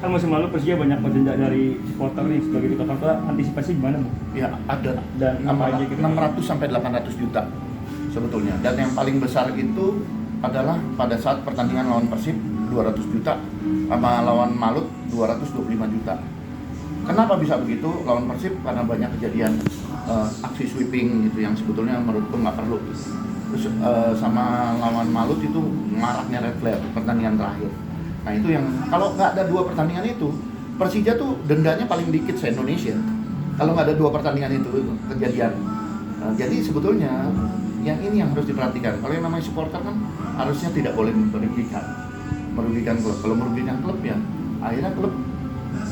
Kan musim lalu Persija banyak denda dari supporter nih, sebagai ketua kantor antisipasi gimana Bu? Ya ada, Dan apa aja gitu? 600 sampai 800 juta sebetulnya. Dan yang paling besar itu adalah pada saat pertandingan lawan Persib 200 juta, sama lawan Malut 225 juta. Kenapa bisa begitu lawan Persib? Karena banyak kejadian aksi sweeping gitu yang sebetulnya menurutku nggak perlu. Terus sama lawan Malut itu maraknya red flag pertandingan terakhir. Nah itu yang kalau nggak ada 2 pertandingan itu, Persija tuh dendanya paling dikit se-Indonesia. Kalau nggak ada 2 pertandingan itu kejadian. Nah, jadi sebetulnya yang ini yang harus diperhatikan. Kalau yang namanya supporter kan harusnya tidak boleh merugikan klub. Kalau merugikan klub ya akhirnya klub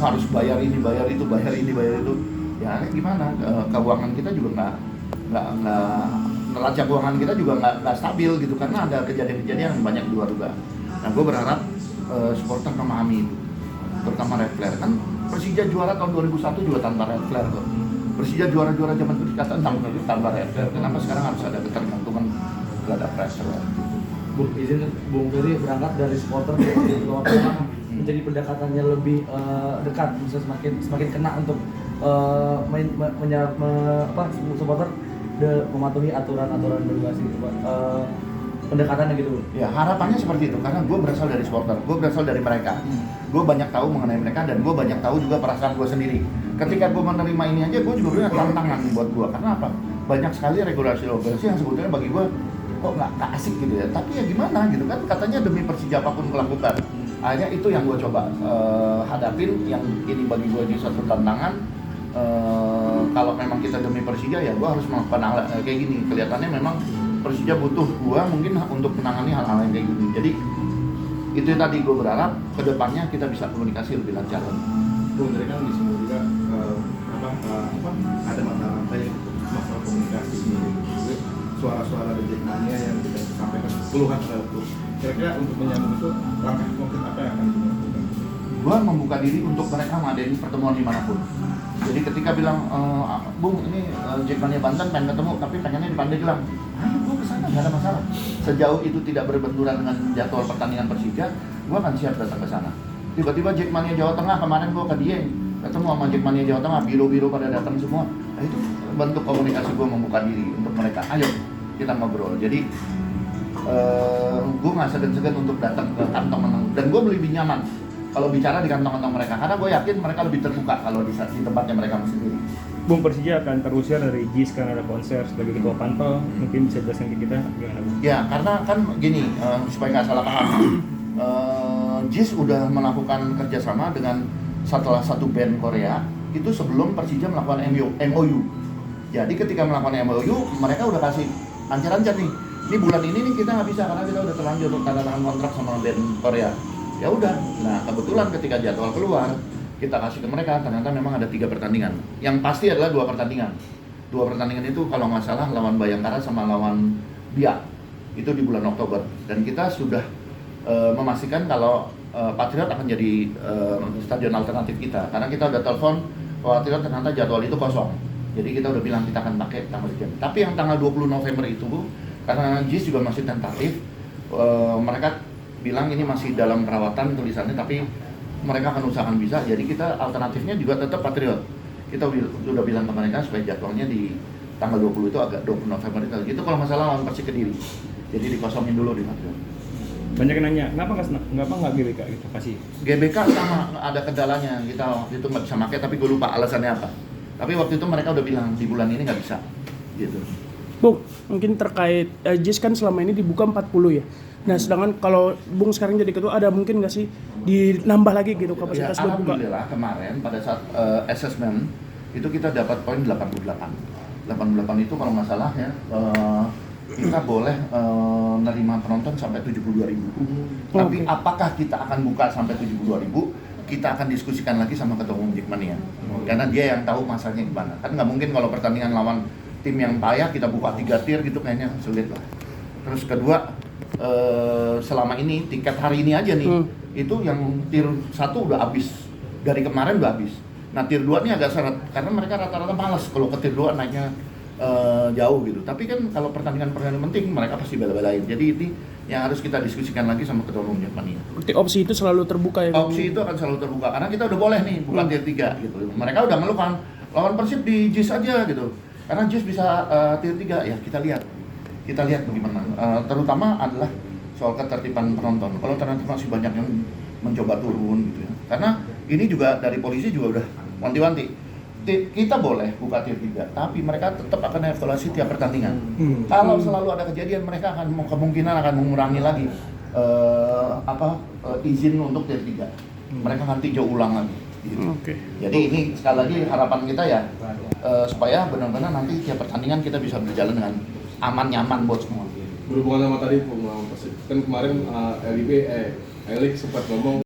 harus bayar ini, bayar itu, bayar ini, bayar itu. Ya gimana? Keuangan kita juga nggak neraca keuangan kita juga nggak stabil gitu karena ada kejadian-kejadian yang banyak di luar juga. Nah gue berharap supporter memahami itu, terutama red flare. Kan Persija juara tahun 2001 juga tanpa red flare tuh. Persija juara-juara zaman itu dikatakan tanpa red flare. Kenapa sekarang harus ada ketergantungan terhadap pressure? Bung, izin Bung Ferry berangkat dari supporter menjadi pendekatannya lebih dekat, bisa semakin kena untuk supporter mematuhi aturan-aturan regulasi gitu Pak. Pendekatannya gitu. Ya harapannya seperti itu karena gue berasal dari supporter, gue berasal dari mereka. Gue banyak tahu mengenai mereka dan gue banyak tahu juga perasaan gue sendiri. Ketika gue menerima ini aja, gue juga punya tantangan buat gue. Karena apa? Banyak sekali regulasi yang sebetulnya bagi gue kok nggak asik gitu ya. Tapi ya gimana gitu kan? Katanya demi Persija apapun melakukan. Akhirnya itu yang gue coba hadapin. Yang ini bagi gue jadi suatu tantangan. Kalau memang kita demi Persija ya gue harus melakukan hal kayak gini. Kelihatannya memang Persija butuh gua mungkin untuk menangani hal-hal yang kayak gini. Jadi itu tadi gue berharap kedepannya kita bisa komunikasi lebih lancar. Bung, tadi kan disinggung juga ada masalah komunikasi ini. Suara-suara dari Jackmania yang kita sampaikan puluhan kali itu. Kira-kira untuk menyambung itu langkah konkret apa yang akan dilakukan? Gua membuka diri untuk mereka ngadain pertemuan dimanapun. Jadi ketika bilang, Bung ini Jackmania Banten pengen ketemu, tapi pengennya di Pandeglang. Ayo gue kesana, nggak ada masalah. Sejauh itu tidak berbenturan dengan jadwal pertandingan Persija, gue akan siap datang ke sana. Tiba-tiba Jackmania Jawa Tengah, kemarin gue ke Dieng, ketemu sama Jackmania Jawa Tengah, biro-biro pada datang semua. Nah itu bentuk komunikasi gue membuka diri untuk mereka. Ayo kita ngobrol. Jadi gue nggak segan-segan untuk datang ke kantong dan gue lebih nyaman kalau bicara di kantong-kantong mereka, karena gue yakin mereka lebih terbuka kalau di tempatnya mereka sendiri. Bung, Persija akan terusir dari JIS kan ada konser sebagai ketua panpel, mungkin bisa jelaskan ke kita gimana Bung? Ya karena kan gini, supaya nggak salah paham, JIS udah melakukan kerjasama dengan salah satu band Korea itu sebelum Persija melakukan MOU. Jadi ketika melakukan MOU, mereka udah kasih ancar-ancar nih, ini bulan ini nih kita nggak bisa karena kita udah terlanjur tanda tangan kontrak sama band Korea. Ya udah, nah kebetulan ketika jadwal keluar kita kasih ke mereka, ternyata memang ada 3 pertandingan. Yang pasti adalah 2 pertandingan. 2 pertandingan itu kalau nggak salah lawan Bayangkara sama lawan Biak itu di bulan Oktober. Dan kita sudah memastikan kalau Patriot akan jadi stadion alternatif kita, karena kita udah telepon Patriot ternyata jadwal itu kosong. Jadi kita udah bilang kita akan pakai tanggal sekian. Tapi yang tanggal 20 November itu Bu, karena JIS juga masih tentatif, mereka bilang ini masih dalam perawatan tulisannya, tapi mereka akan usahakan bisa. Jadi kita alternatifnya juga tetap Patriot. Kita sudah bilang ke mereka supaya jadwalnya di tanggal 20 itu agak 20 November itu kalau masalah lawan Persik Kediri. Jadi dikosongin dulu di Patriot. Banyak yang nanya, kenapa nggak GBK gitu kasih? GBK sama ada kendalanya, kita waktu itu nggak bisa pakai, tapi gue lupa alasannya apa. Tapi waktu itu mereka udah bilang di bulan ini nggak bisa, gitu. Bung, mungkin terkait JIS kan selama ini dibuka 40 ya. Nah, sedangkan kalau Bung sekarang jadi ketua, ada mungkin nggak sih dinambah lagi gitu kapasitas ya, buat buka? Alhamdulillah kemarin pada saat assessment itu kita dapat poin 88. 88 itu kalau nggak salah ya, kita boleh menerima penonton sampai 72.000. Tapi apakah kita akan buka sampai 72.000? Kita akan diskusikan lagi sama ketua umum Jackmania. Karena dia yang tahu masanya gimana. Kan nggak mungkin kalau pertandingan lawan tim yang payah kita buka 3 tier gitu, kayaknya sulit lah. Terus kedua, selama ini tiket hari ini aja nih, itu yang tier 1 udah habis, dari kemarin udah habis. Nah tier 2 ini agak seret, karena mereka rata-rata malas kalau ke tier 2 naiknya jauh gitu. Tapi kan kalau pertandingan penting mereka pasti bela-belain. Jadi ini yang harus kita diskusikan lagi sama ketua umum Jackmania. Berarti opsi itu selalu terbuka ya? Opsi itu akan selalu terbuka karena kita udah boleh nih buka tier 3 gitu. Mereka udah ngeluh kan lawan Persib di JIS aja gitu. Karena JIS bisa tier 3 ya kita lihat bagaimana. Terutama adalah soal ketertiban penonton. Kalau ternyata masih banyak yang mencoba turun gitu ya. Karena ini juga dari polisi juga udah wanti-wanti. Kita boleh buka tier 3, tapi mereka tetap akan evaluasi tiap pertandingan. Kalau selalu ada kejadian, mereka akan kemungkinan akan mengurangi lagi izin untuk tier 3. Mereka akan tinjau ulang lagi. Gitu. Oke. Jadi ini sekali lagi harapan kita ya supaya benar-benar nanti tiap pertandingan kita bisa berjalan dengan aman nyaman buat semua. Berhubungan sama tadi melawan Persib, kan kemarin LIB Elik sempat ngomong